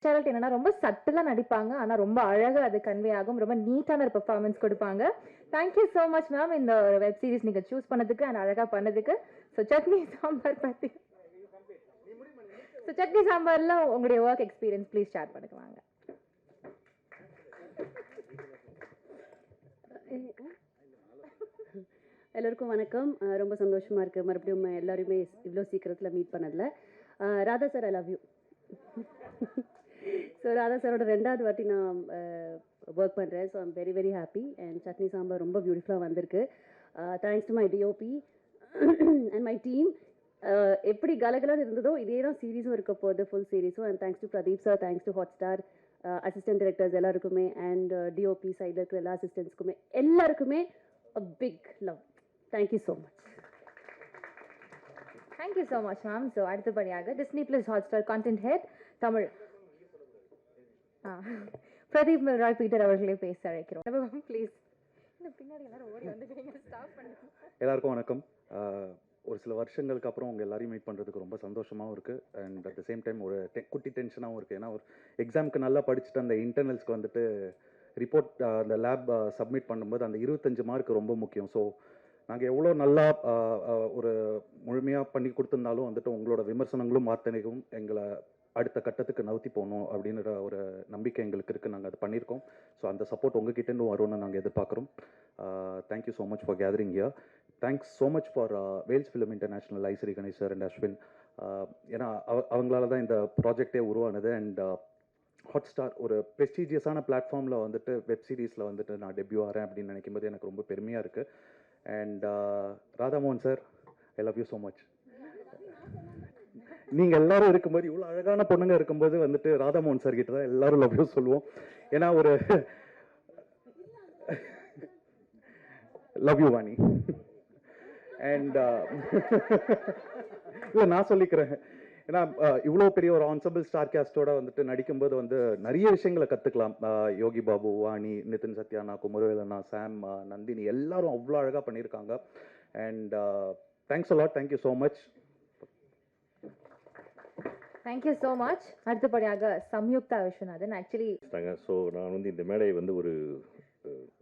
Speciality என்னன்னா ரொம்ப சட்டிலா நடிப்பாங்க. ஆனா ரொம்ப அழகா அது கன்வே ஆகும். ரொம்ப நீட்டான ஒரு பெர்ஃபார்மன்ஸ் கொடுப்பாங்க. Thank you so much ma'am இந்த வெப் சீரிஸ் நீங்க சூஸ் பண்ணதுக்கு அண்ட் அழகா பண்ணதுக்கு. ஸோ சட்னி சாம்பார் பத்தி ஸோ சட்னி சாம்பார்ல உங்களுடைய ஒர்க் எக்ஸ்பீரியன்ஸ் ப்ளீஸ் ஷேர் பண்ணுங்க வாங்க. எல்லோருக்கும் வணக்கம். ரொம்ப சந்தோஷமாக இருக்குது மறுபடியும் எல்லாருமே இவ்வளோ சீக்கிரத்தில் மீட் பண்ணதில். Radha sir I love you. So Radha சாரோட 2வது வாட்டி நான் ஒர்க் பண்ணுறேன். So I'm very very happy. And chutney sambar ரொம்ப பியூட்டிஃபுல்லாக வந்திருக்கு. Thanks to my DOP and my team. எப்படி கலகலன்னு இருந்ததோ இதே தான் சீரீஸும் இருக்க போகுது, ஃபுல் சீரீஸும். And thanks to Pradeep sir, thanks to Hotstar assistant directors எல்லாருக்குமே, அண்ட் டிஓபி சைடில் இருக்கிற எல்லா அசிஸ்டன்ட்ஸ்க்குமே எல்லாருக்குமே a big love. Thank you so much. Thank you so much ma'am. So அடுத்தபடியாக Disney Plus Hotstar content head Tamil Pradeep Roy Peter அவர்களே பேச அழைக்கிறோம் ப்ளீஸ். பின்னாடி எல்லாரும் ஓடி வந்து ஸ்டாப் பண்ணுங்க. எல்லாருக்கும் வணக்கம். ஒரு சில வருஷங்களுக்கு அப்புறம் உங்கள் எல்லாரையும் மீட் பண்ணுறதுக்கு ரொம்ப சந்தோஷமாகவும் இருக்குது. And at the same time ஒரு குட்டி டென்ஷனாகவும் இருக்குது. ஏன்னா ஒரு எக்ஸாமுக்கு நல்லா படிச்சுட்டு அந்த இன்டர்னல்ஸ்க்கு வந்துட்டு ரிப்போர்ட் அந்த லேப் சப்மிட் பண்ணும்போது அந்த 25 மார்க் ரொம்ப முக்கியம். ஸோ நாங்கள் எவ்வளோ நல்லா ஒரு முழுமையாக பண்ணி கொடுத்துருந்தாலும் வந்துட்டு உங்களோட விமர்சனங்களும் வார்த்தைகளும் எங்களை அடுத்த கட்டத்துக்கு நவுத்தி போகணும் அப்படின்ற ஒரு நம்பிக்கை எங்களுக்கு இருக்குது. நாங்கள் அது பண்ணியிருக்கோம். ஸோ அந்த சப்போர்ட் உங்ககிட்டேருந்து வரும்னு நாங்கள் எதிர்பார்க்குறோம். Thank you so much for gathering here. Thanks so much for Vels film international Ishari Ganesh sir and Ashwin. ஏன்னா அவங்களால தான் இந்த ப்ராஜெக்டே உருவானது. அண்ட் ஹாட்ஸ்டார் ஒரு ப்ரெஸ்டீஜியஸான பிளாட்ஃபார்மில் வந்துட்டு வெப் சீரிஸில் வந்துட்டு நான் டெபியூ ஆகிறேன் அப்படின்னு நினைக்கும்போது எனக்கு ரொம்ப பெருமையாக இருக்குது. And Radhamohan sir I love you so much. நீங்கள் எல்லாரும் இருக்கும்போது இவ்வளோ அழகான பொண்ணுங்க இருக்கும்போது வந்துட்டு ராதாமோகன் சார் கிட்ட தான் எல்லாரும் லவ் யூ சொல்லுவோம். ஏன்னா ஒரு லவ் யூ வாணி. அண்ட் இல்லை நான் சொல்லிக்கிறேன். ஏன்னா இவ்வளோ பெரிய ஒரு ஆன்சபிள் ஸ்டார் கேஸ்டோட வந்துட்டு நடிக்கும்போது வந்து நிறைய விஷயங்களை கற்றுக்கலாம். யோகி பாபு, வாணி, நிதின் சத்யானா, குமரவேலனா, சாம், நந்தினி எல்லாரும் அவ்வளோ அழகாக பண்ணியிருக்காங்க. And thanks a lot. Thank you so much. Thank you so much. அடுத்தபடியாக சம்யுக்தா விஸ்வநாதன். ஆக்சுவலி ஸோ நான் வந்து இந்த மேடையை வந்து ஒரு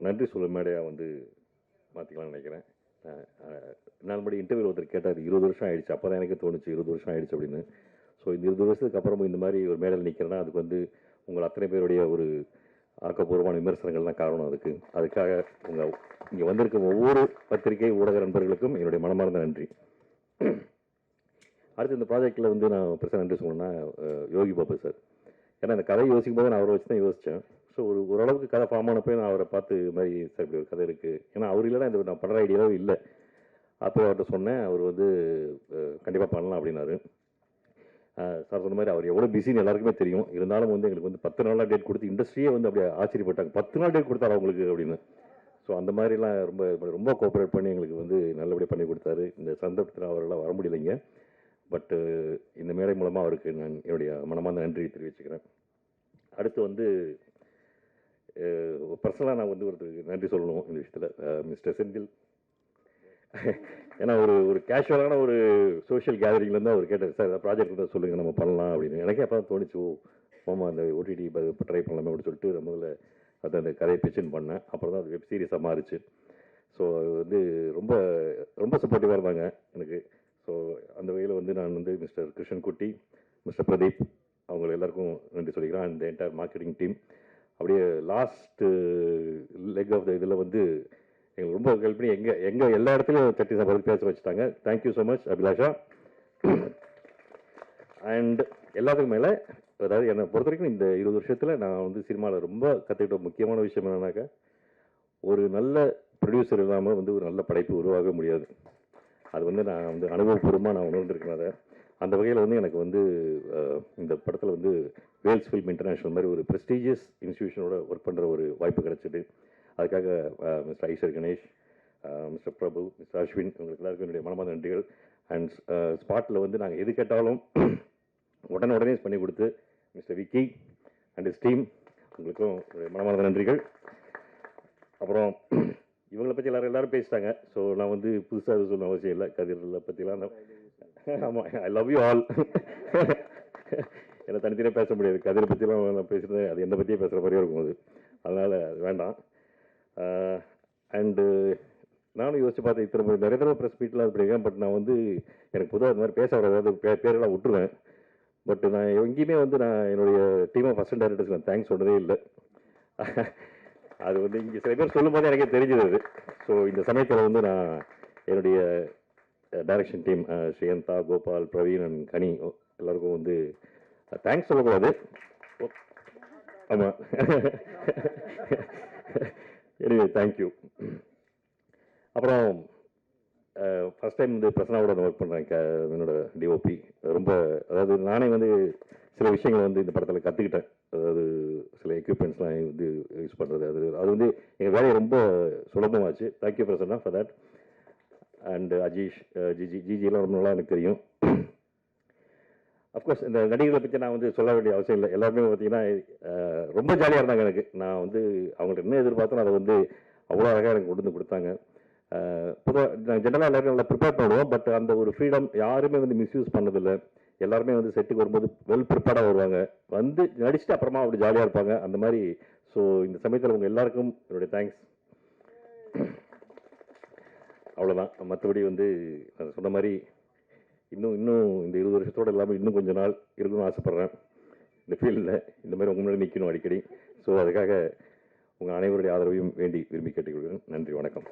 நன்றி சொல்ல மேடையாக வந்து மாற்றிக்கலாம்னு நினைக்கிறேன். நான் படி இன்டர்வியூ ஒருத்தர் கேட்டார் 20 வருஷம் ஆயிடுச்சு. அப்போ தான் எனக்கு தோணுச்சு 20 வருஷம் ஆயிடுச்சு அப்படின்னு. ஸோ இந்த 20 வருஷத்துக்கு அப்புறமும் இந்த மாதிரி ஒரு மேடையில் நிற்கிறேன்னா அதுக்கு வந்து உங்கள் அத்தனை பேருடைய ஒரு ஆக்கப்பூர்வமான விமர்சனங்கள் தான் காரணம். அதுக்காக உங்கள் இங்கே வந்திருக்க ஒவ்வொரு பத்திரிகை ஊடக நண்பர்களுக்கும் என்னுடைய மனமார்ந்த நன்றி. அடுத்து இந்த ப்ராஜெக்டில் வந்து நான் பெருசாக நன்றி சொல்லணும்னா யோகி பாபு சார். ஏன்னா இந்த கதையை யோசிக்கும் போது நான் அவரை வச்சு தான் யோசித்தேன். ஸோ ஓரளவுக்கு கதை ஃபார்ம் ஆனப்போ நான் அவரை பார்த்து இது மாதிரி சார் இப்படி ஒரு கதை இருக்குது. ஏன்னா அவர் இல்லைனா இந்த நான் பண்ணுற ஐடியாவே இல்லை. அப்போ அவர்கிட்ட சொன்னேன். அவர் வந்து கண்டிப்பாக பண்ணலாம் அப்படின்னாரு. சார் சொன்ன மாதிரி அவர் எவ்வளோ பிஸின்னு எல்லாருக்குமே தெரியும். இருந்தாலும் வந்து எங்களுக்கு வந்து 10 நாளாக டேட் கொடுத்து இண்டஸ்ட்ரியே வந்து அப்படியே ஆச்சரியப்பட்டாங்க. 10 நாள் டேட் கொடுத்தாரு அவங்களுக்கு அப்படின்னு. ஸோ அந்த மாதிரிலாம் ரொம்ப ரொம்ப கோஆப்ரேட் பண்ணி எங்களுக்கு வந்து நல்லபடியாக பண்ணி கொடுத்தாரு. இந்த சந்தர்ப்பத்தில் அவரெல்லாம் வர முடியலைங்க. பட்டு இந்த மேடை மூலமாக அவருக்கு நான் என்னுடைய மனமார்ந்த நன்றி தெரிவிச்சுக்கிறேன். அடுத்து வந்து பர்சனலாக நான் வந்து ஒருத்தருக்கு நன்றி சொல்லணும் இந்த விஷயத்தில். மிஸ்டர் செந்தில். ஏன்னா ஒரு கேஷுவலான ஒரு சோஷியல் கேதரிங்லேருந்து அவர் கேட்டார், சார் ஏதாவது ப்ராஜெக்ட் இருந்தால் சொல்லுங்கள் நம்ம பண்ணலாம் அப்படின்னு. எனக்கே அப்போ தான் தோணிச்சு, மாமா அந்த ஓடிடி ட்ரை பண்ணலாமே அப்படின்னு சொல்லிட்டு முதல்ல அது அந்த கதையை பிச்சுன்னு பண்ணேன். அப்புறம் தான் அது வெப் சீரிஸாக மாறிச்சு. ஸோ அது வந்து ரொம்ப ரொம்ப சப்போர்ட்டிவாக இருந்தாங்க எனக்கு. ஸோ அந்த வகையில் வந்து நான் வந்து மிஸ்டர் கிருஷ்ணன் குட்டி, மிஸ்டர் பிரதீப் அவங்க எல்லாருக்கும் நன்றி சொல்லிக்கிறேன். அந்த என்டையர் மார்க்கெட்டிங் டீம். அப்படியே லாஸ்ட் லெக் ஆஃப் த இதில் வந்து எங்களுக்கு ரொம்ப ஹெல்ப் பண்ணி எங்கள் எல்லா இடத்துலையும் சட்னி சாப்பாடு பேச வச்சுட்டாங்க. Thank you so much Abhilasha. And எல்லாத்துக்கும் மேலே அதாவது என்னை பொறுத்த வரைக்கும் இந்த 20 வருஷத்தில் நான் வந்து சினிமாவில் ரொம்ப கற்றுக்கிட்ட முக்கியமான விஷயம் என்னன்னாக்கா, ஒரு நல்ல ப்ரொடியூசர் இல்லாமல் வந்து ஒரு நல்ல படைப்பு உருவாக முடியாது. அது வந்து நான் வந்து அனுபவபூர்வமாக நான் உணர்ந்திருக்கேன். அதை அந்த வகையில் வந்து எனக்கு வந்து இந்த படத்தில் வந்து வேல்ஸ் ஃபிலிம் இன்டர்நேஷ்னல் மாதிரி ஒரு ப்ரெஸ்டீஜியஸ் இன்ஸ்டியூஷனோட ஒர்க் பண்ணுற ஒரு வாய்ப்பு கிடச்சிது. அதுக்காக மிஸ்டர் ஐஸ்வரி கணேஷ், மிஸ்டர் பிரபு, மிஸ்டர் அஸ்வின் இவங்களுக்கு எல்லாருக்கும் என்னுடைய மனமார்ந்த நன்றிகள். அண்ட் ஸ்பாட்டில் வந்து நாங்கள் எது கேட்டாலும் உடனே பண்ணி கொடுத்து mister Vicky and is team உங்களுக்கும் மனமார்ந்த நன்றிகள். அப்புறம் இவங்களை பற்றி எல்லாரும் பேசிட்டாங்க. ஸோ நான் வந்து புதுசாக சொல்ல அவசியம் இல்லை. கதிரில் பற்றிலாம் ஆமாம், ஐ லவ் யூ ஆல். ஏன்னா தனித்தனியாக பேச முடியாது. கதிரை பற்றிலாம் நான் பேசுகிறது அது என்னை பற்றியே பேசுகிற மாதிரியே இருக்கும் அது. அதனால் அது வேண்டாம். அண்டு நானும் யோசிச்சு பார்த்தேன், இத்தனை நிறைய தடவை ப்ரெஸ் மீட்லாம் அது பண்ணியிருக்கேன். பட் நான் வந்து எனக்கு பொதுவாக அது மாதிரி பேச வர ஏதாவது பேரெல்லாம் விட்டுருவேன். பட் நான் எங்கேயுமே வந்து நான் என்னுடைய டீம் ஆஃப் அசிஸ்டன்ட் டைரக்டர்ஸ் நான் தேங்க்ஸ் சொன்னதே இல்லை. அது வந்து இங்கே சில பேர் சொல்லும் போது எனக்கே தெரிஞ்சது அது. ஸோ இந்த சமயத்தில் வந்து நான் என்னுடைய direction team Sriyantha, Gopal, Praveen and Kani எல்லாருக்கும் வந்து தேங்க்ஸ் சொல்லக்கூடாது. ஆமாம், எனிவே தேங்க்யூ. அப்புறம் ஃபஸ்ட் டைம் வந்து பிரசனாவோட நான் ஒர்க் பண்ணுறேன். என்னோட டிஓபி ரொம்ப, அதாவது நானே வந்து சில விஷயங்கள் வந்து இந்த படத்தில் கற்றுக்கிட்டேன். அதாவது சில எக்யூப்மெண்ட்ஸ்லாம் வந்து யூஸ் பண்ணுறது, அது வந்து எங்கள் வேலையை ரொம்ப சுலபமாச்சு. Thank you Prasanna for that. And Ajeesh, ஜிஜிலாம் ரொம்ப நல்லா எனக்கு தெரியும். அஃப்கோர்ஸ் இந்த நடிகர்களை பற்றி நான் வந்து சொல்ல வேண்டிய அவசியம் இல்லை. எல்லாருமே பார்த்தீங்கன்னா ரொம்ப ஜாலியாக இருந்தாங்க. எனக்கு நான் வந்து அவங்கள்ட்ட என்ன எதிர்பார்த்தோம் அதை வந்து அவ்வளோ அழகாக எனக்கு கொண்டு வந்து கொடுத்தாங்க. பொதுவாக நான் ஜென்ரலாக எல்லாருமே நல்லா ப்ரிப்பேர் பண்ணுவோம். பட் அந்த ஒரு ஃப்ரீடம் யாருமே வந்து மிஸ்யூஸ் பண்ணதில்லை. எல்லாருமே வந்து செட்டுக்கு வரும்போது வெல் ப்ரிப்பேர்டாக வருவாங்க, வந்து நடிச்சுட்டு அப்புறமா அப்படி ஜாலியாக இருப்பாங்க அந்த மாதிரி. ஸோ இந்த சமயத்தில் உங்கள் எல்லாருக்கும் என்னுடைய தேங்க்ஸ். அவ்வளோதான். மற்றபடி வந்து நான் சொன்ன மாதிரி இன்னும் இந்த 20 வருஷத்தோடு இல்லாமல் இன்னும் கொஞ்சம் நாள் இருக்கணும்னு ஆசைப்பட்றேன் இந்த ஃபீல்டில். இந்த மாதிரி உங்க முன்னாடி நிற்கணும் அடிக்கடி. ஸோ அதுக்காக உங்கள் அனைவருடைய ஆதரவையும் விரும்பி கேட்டுக்கொள்கிறேன். நன்றி, வணக்கம்.